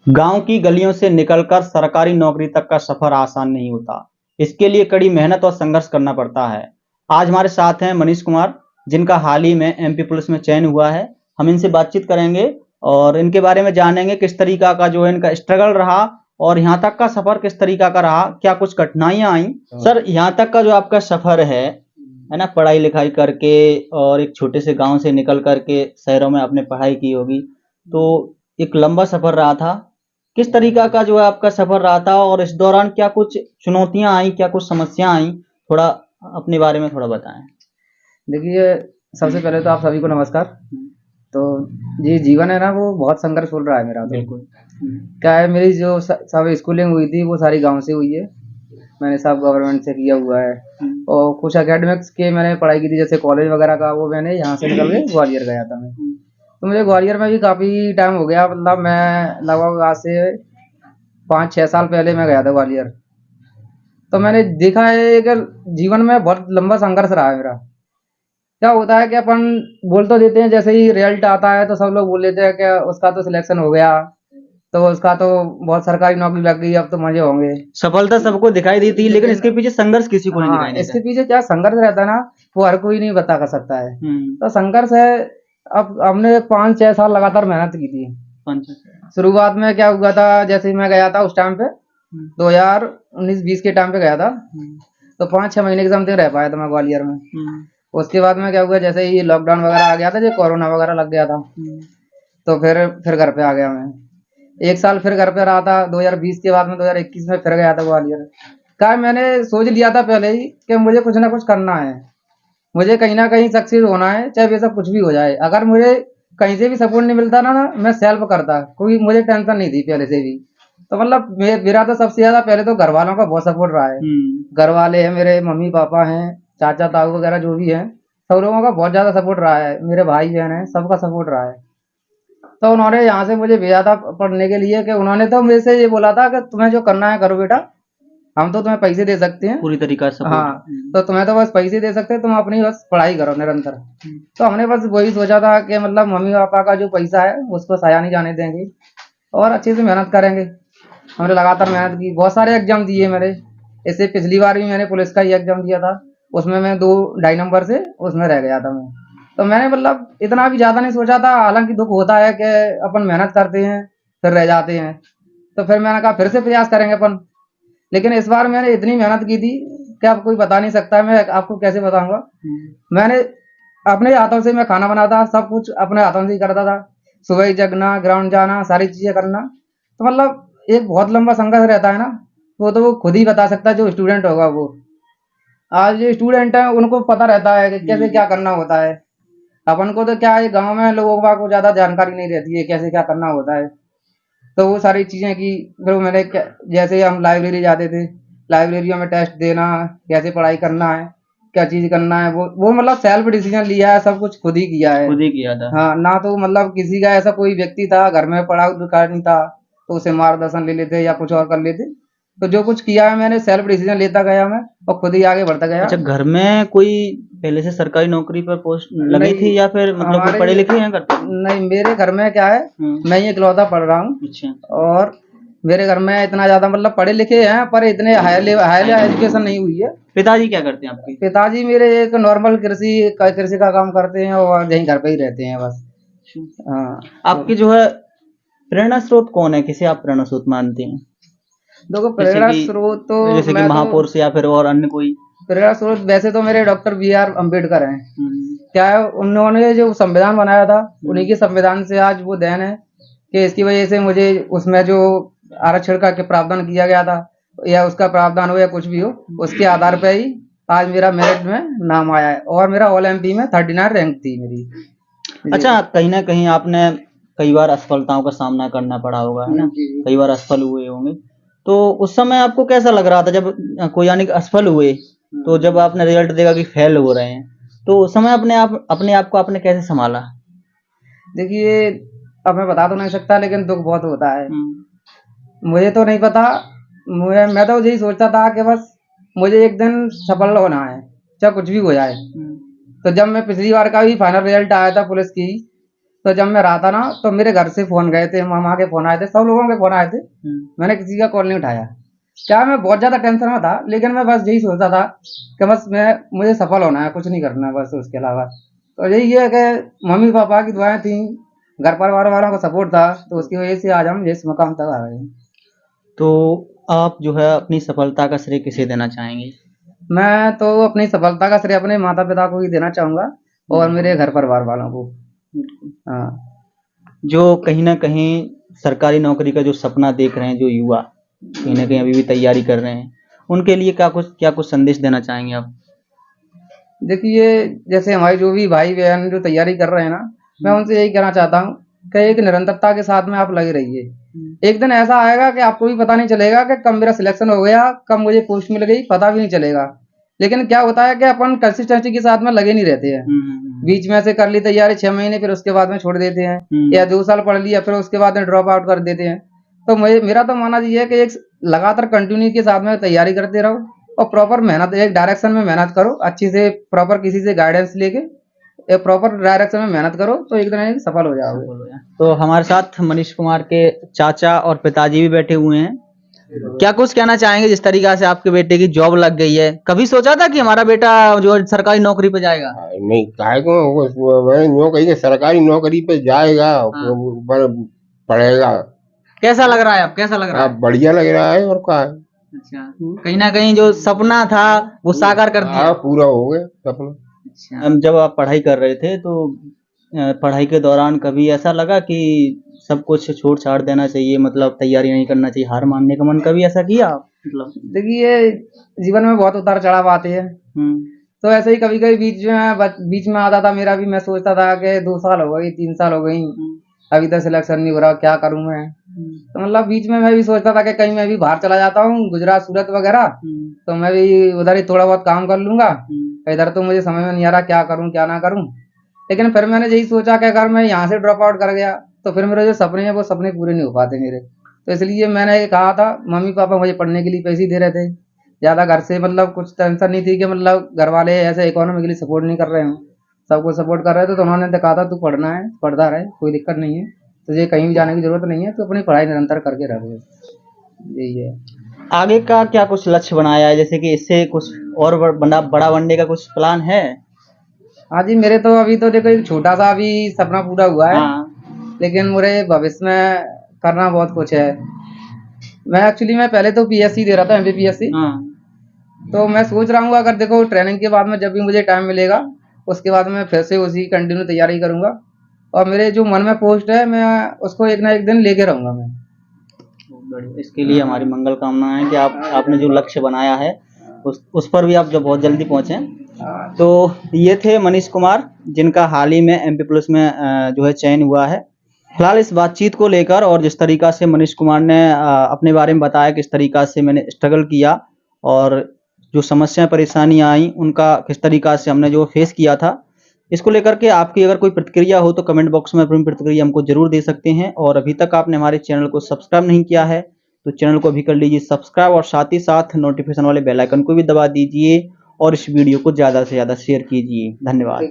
गांव की गलियों से निकलकर सरकारी नौकरी तक का सफर आसान नहीं होता। इसके लिए कड़ी मेहनत और संघर्ष करना पड़ता है। आज हमारे साथ हैं मनीष कुमार, जिनका हाल ही में एमपी पुलिस में चयन हुआ है। हम इनसे बातचीत करेंगे और इनके बारे में जानेंगे किस तरीका का जो है इनका स्ट्रगल रहा और यहाँ तक का सफर किस तरीका का रहा, क्या कुछ कठिनाइयां आई। सर, यहाँ तक का जो आपका सफर है ना, पढ़ाई लिखाई करके और एक छोटे से गांव से निकल करके शहरों में आपने पढ़ाई की होगी, तो एक लंबा सफर रहा था। किस तरीका का जो है आपका सफर रहा था और इस दौरान क्या कुछ चुनौतियां आई, क्या कुछ समस्या आई, थोड़ा अपने बारे में थोड़ा बताएं। देखिए, सबसे पहले तो आप सभी को नमस्कार। तो ये जीवन है ना, वो बहुत संघर्षफुल रहा है मेरा। तो बिल्कुल। क्या है, मेरी जो सब स्कूलिंग हुई थी वो सारी गांव से हुई है। मैंने सब गवर्नमेंट से किया हुआ है और कुछ एकेडमिक्स के मैंने पढ़ाई की थी, जैसे कॉलेज वगैरह का, वो मैंने यहाँ से निकल के ग्वालियर गया था मैं। तो मुझे ग्वालियर में भी काफ़ी टाइम हो गया, मतलब मैं लगभग आज से 5-6 साल पहले मैं गया था ग्वालियर। तो मैंने देखा है कि जीवन में बहुत लंबा संघर्ष रहा है मेरा। क्या होता है कि अपन बोल तो देते हैं, जैसे ही रिजल्ट आता है तो सब लोग बोल देते हैं कि उसका तो सिलेक्शन हो गया, तो उसका तो बहुत सरकारी नौकरी लग गई, अब तो मजे होंगे। सफलता सबको दिखाई देती है, लेकिन इसके पीछे संघर्ष किसी को नहीं हाँ, दिखाई इसके देता। पीछे क्या संघर्ष रहता है ना, वो हर कोई नहीं बता कर सकता है। तो संघर्ष है। अब हमने 5-6 साल लगातार मेहनत की थी। शुरुआत में क्या हुआ था, जैसे ही मैं गया था उस टाइम पे 2019-20 के टाइम पे गया था, तो 5-6 महीने के समथिंग रह पाया था मैं ग्वालियर में। उसके बाद में क्या हुआ, जैसे ही लॉकडाउन वगैरह आ गया था, जो कोरोना वगैरह लग गया था, तो फिर घर पे आ गया मैं। 1 साल फिर घर पे रहा था। 2020 के बाद में 2021 में फिर गया था ग्वालियर। क्या मैंने सोच लिया था पहले ही कि मुझे कुछ ना कुछ करना है, मुझे कहीं ना कहीं सक्सेस होना है, चाहे वैसा कुछ भी हो जाए। अगर मुझे कहीं से भी सपोर्ट नहीं मिलता ना मैं सेल्फ करता, कोई मुझे टेंशन नहीं थी पहले से भी। तो मतलब मेरा तो सबसे ज्यादा पहले तो घर वालों का बहुत सपोर्ट रहा है। घर वाले हैं, मेरे मम्मी पापा हैं, चाचा ताऊ वगैरह जो भी हैं, सब लोगों का बहुत ज्यादा सपोर्ट रहा है। मेरे भाई बहन हैं, सबका सपोर्ट रहा है। तो उन्होंने यहाँ से मुझे भेजा था पढ़ने के लिए, कि उन्होंने तो मेरे से ये बोला था कि तुम्हें जो करना है करो बेटा, हम तो तुम्हें पैसे दे सकते हैं पूरी तरीका से। हाँ, तो तुम्हें तो बस पैसे दे सकते हैं, तुम अपनी बस पढ़ाई करो निरंतर। तो हमने बस वही सोचा था कि मतलब मम्मी पापा का जो पैसा है उसको साया नहीं जाने देंगे और अच्छे से मेहनत करेंगे। हमने लगातार मेहनत की, बहुत सारे एग्जाम दिए मेरे। इससे पिछली बार भी मैंने पुलिस का ही एग्जाम दिया था, उसमें मैं 2-2.5 नंबर से उसमें रह गया था मैं। तो मैंने मतलब इतना भी ज्यादा नहीं सोचा था। हालांकि दुख होता है कि अपन मेहनत करते हैं फिर रह जाते हैं, तो फिर मैंने कहा फिर से प्रयास करेंगे अपन। लेकिन इस बार मैंने इतनी मेहनत की थी कि आप कोई बता नहीं सकता, मैं आपको कैसे बताऊंगा। मैंने अपने हाथों से मैं खाना बनाता, सब कुछ अपने हाथों से ही करता था। सुबह ही जगना, ग्राउंड जाना, सारी चीजें करना। तो मतलब एक बहुत लंबा संघर्ष रहता है ना, वो तो वो खुद ही बता सकता है जो स्टूडेंट होगा वो। आज जो स्टूडेंट है उनको पता रहता है कि कैसे क्या करना होता है। अपन को तो क्या है, गांव में लोगों को ज्यादा जानकारी नहीं रहती है कैसे क्या करना होता है। तो वो सारी चीजें की। फिर वो मैंने जैसे हम लाइब्रेरी जाते थे, लाइब्रेरियों में टेस्ट देना, कैसे पढ़ाई करना है, क्या चीज करना है, वो मतलब सेल्फ डिसीजन लिया है, सब कुछ खुद ही किया है। खुद ही किया था। हाँ, ना तो मतलब किसी का ऐसा कोई व्यक्ति था घर में पढ़ा लिखा नहीं था तो उसे मार्गदर्शन ले लेते या कुछ और कर लेते। तो जो कुछ किया है मैंने सेल्फ डिसीजन लेता गया मैं और खुद ही आगे बढ़ता गया। अच्छा, घर में कोई पहले से सरकारी नौकरी पर पोस्ट लगी नहीं, थी या फिर मतलब कोई पढ़े लिखे हैं करते? नहीं, मेरे घर में क्या है, मैं ही इकलौता पढ़ रहा हूँ। अच्छा। और मेरे घर में इतना ज्यादा मतलब पढ़े लिखे हैं पर इतने हाई एजुकेशन नहीं हुई है। पिताजी क्या करते हैं आपके? पिताजी मेरे एक नॉर्मल कृषि का काम करते हैं और यहीं घर पे ही रहते हैं बस। हाँ। आपकी जो है प्रेरणा स्रोत कौन है, किसे आप प्रेरणा स्रोत मानते हैं? देखो, प्रेरणा स्रोत तो जैसे कि मैं महापुरुष या फिर और अन्य कोई? प्रेरणा स्रोत वैसे तो मेरे डॉक्टर BR अम्बेडकर हैं। क्या है, उन्होंने जो संविधान बनाया था उन्हीं के संविधान से आज वो देन है कि इसकी वजह से मुझे उसमें जो आरक्षण का प्रावधान किया गया था या उसका प्रावधान हो या कुछ भी हो, उसके आधार पर ही आज मेरा मेरिट में नाम आया है और मेरा ऑल MP में 39 रैंक थी मेरी। अच्छा, कहीं ना कहीं आपने कई बार असफलताओं का सामना करना पड़ा होगा, है ना? कई बार असफल हुए होंगे, तो उस समय आपको कैसा लग रहा था जब कोई यानी कि असफल हुए, तो जब आपने रिजल्ट देखा कि फेल हो रहे हैं, तो उस समय अपने आप को आपने कैसे संभाला? देखिए, अब मैं बता तो नहीं सकता लेकिन दुख बहुत होता है। मुझे तो नहीं पता, मैं तो यही सोचता था कि बस मुझे एक दिन सफल होना है, चाहे कुछ भी हो जाए। तो जब मैं पिछली बार का भी फाइनल रिजल्ट आया था पुलिस की, तो जब मैं रहा था ना, तो मेरे घर से फोन गए थे, मामा के फोन आए थे, सब लोगों के फोन आए थे, मैंने किसी का कॉल नहीं उठाया। क्या मैं बहुत ज्यादा टेंशन में था, लेकिन मैं बस यही सोचता था कि बस मुझे सफल होना है, कुछ नहीं करना है बस, उसके अलावा तो यही है कि मम्मी पापा की दुआएं थी, घर परिवार वालों का सपोर्ट था, तो उसकी वजह से आज हम इस मुकाम तक आ गए हैं। तो आप जो है अपनी सफलता का श्रेय किसे देना चाहेंगे? मैं तो अपनी सफलता का श्रेय अपने माता पिता को ही देना चाहूंगा और मेरे घर परिवार वालों को। हाँ, जो कहीं ना कहीं सरकारी नौकरी का जो सपना देख रहे हैं, जो युवा कहीं ना कहीं अभी भी तैयारी कर रहे हैं, उनके लिए क्या कुछ संदेश देना चाहेंगे आप? देखिए, जैसे हमारे जो भी भाई बहन जो तैयारी कर रहे हैं ना, मैं उनसे यही कहना चाहता हूँ कि एक निरंतरता के साथ में आप लगे रहिए। एक दिन ऐसा आएगा कि आपको भी पता नहीं चलेगा कि कब मेरा सिलेक्शन हो गया, कब मुझे पोस्ट मिल गई, पता भी नहीं चलेगा। लेकिन क्या होता है कि अपन कंसिस्टेंसी के साथ में लगे नहीं रहते हैं। बीच में से कर ली तैयारी 6 महीने, फिर उसके बाद में छोड़ देते हैं, या 2 साल पढ़ लिया, फिर उसके बाद में ड्रॉप आउट कर देते हैं। तो मेरा तो मानना ये है कि एक लगातार कंटिन्यू के साथ में तैयारी करते रहो और प्रॉपर मेहनत, एक डायरेक्शन में मेहनत करो, अच्छी से प्रॉपर किसी से गाइडेंस लेके एक प्रॉपर डायरेक्शन में मेहनत करो, तो एक दिन सफल हो जाओगे। तो हमारे साथ मनीष कुमार के चाचा और पिताजी भी बैठे हुए हैं। क्या कुछ कहना चाहेंगे? जिस तरीका से आपके बेटे की जॉब लग गई है, कभी सोचा था कि हमारा बेटा जो सरकारी नौकरी पे जाएगा? नहीं, काहे को मैंने यूँ कही कि सरकारी नौकरी पे जाएगा, पर पढ़ेगा। कैसा लग रहा है? अब कैसा लग रहा है? बढ़िया लग रहा है, और क्या है। अच्छा, कहीं ना कहीं जो सपना था वो साकार कर दिया। पूरा हो गया सपना। अच्छा, जब आप पढ़ाई कर रहे थे तो पढ़ाई के दौरान कभी ऐसा लगा कि सब कुछ छोड़ छाड़ देना चाहिए, मतलब तैयारी नहीं करना चाहिए, हार मानने का मन कभी ऐसा किया आप? मतलब देखिए, जीवन में बहुत उतार चढ़ाव आते हैं, तो ऐसे ही कभी कभी बीच में आता था मेरा भी। मैं सोचता था कि 2 साल हो गई, 3 साल हो गई, अभी तक सिलेक्शन नहीं हो रहा, क्या करूं मैं। तो मतलब बीच में मैं भी सोचता था कि कहीं मैं भी बाहर चला जाता हूँ, गुजरात सूरत वगैरह, तो मैं भी उधर ही थोड़ा बहुत काम कर लूंगा। इधर तो मुझे समझ में नहीं आ रहा क्या करूं क्या ना करूं। लेकिन फिर मैंने यही सोचा कि अगर मैं यहाँ से ड्रॉप आउट कर गया तो फिर मेरे जो सपने हैं वो सपने पूरे नहीं हो पाते मेरे। तो इसलिए मैंने कहा था, मम्मी पापा मुझे पढ़ने के लिए पैसे दे रहे थे, ज्यादा घर से मतलब कुछ टेंशन नहीं थी कि मतलब घर वाले ऐसे इकोनॉमिकली सपोर्ट नहीं कर रहे हो, सबको सपोर्ट कर रहे थे। तो उन्होंने तो कहा था तू पढ़ना है, पढ़ता रहे, कोई दिक्कत नहीं है, तुझे कहीं भी जाने की जरूरत नहीं है, तो अपनी पढ़ाई निरंतर करके रहो। यही है। आगे का क्या कुछ लक्ष्य बनाया है, जैसे कि इससे कुछ और बड़ा बनने का कुछ प्लान है? हाँ जी, मेरे तो अभी तो देखो एक छोटा सा अभी सपना पूरा हुआ है। लेकिन मुझे भविष्य में करना बहुत कुछ है। मैं पहले तो पीएससी दे रहा था, एमपीपीएससी। तो मैं सोच रहा हूँ अगर देखो ट्रेनिंग के बाद में जब भी मुझे टाइम मिलेगा, उसके बाद मैं फिर से उसी कंटिन्यू तैयारी करूंगा, और मेरे जो मन में पोस्ट है मैं उसको एक ना एक दिन लेके रहूंगा मैं। इसके लिए हमारी मंगल कामना है कि आपने जो लक्ष्य बनाया है उस पर भी आप जो बहुत जल्दी पहुंचे। तो ये थे मनीष कुमार, जिनका हाल ही में एमपी पुलिस में जो है चयन हुआ है। फिलहाल इस बातचीत को लेकर और जिस तरीका से मनीष कुमार ने अपने बारे में बताया, किस तरीका से मैंने स्ट्रगल किया और जो समस्याएं परेशानियां आई उनका किस तरीका से हमने जो फेस किया था, इसको लेकर के आपकी अगर कोई प्रतिक्रिया हो तो कमेंट बॉक्स में अपनी प्रतिक्रिया हमको जरूर दे सकते हैं। और अभी तक आपने हमारे चैनल को सब्सक्राइब नहीं किया है तो चैनल को अभी कर लीजिए सब्सक्राइब, और साथ ही साथ नोटिफिकेशन वाले बेल आइकन को भी दबा दीजिए और इस वीडियो को ज़्यादा से ज़्यादा शेयर कीजिए। धन्यवाद।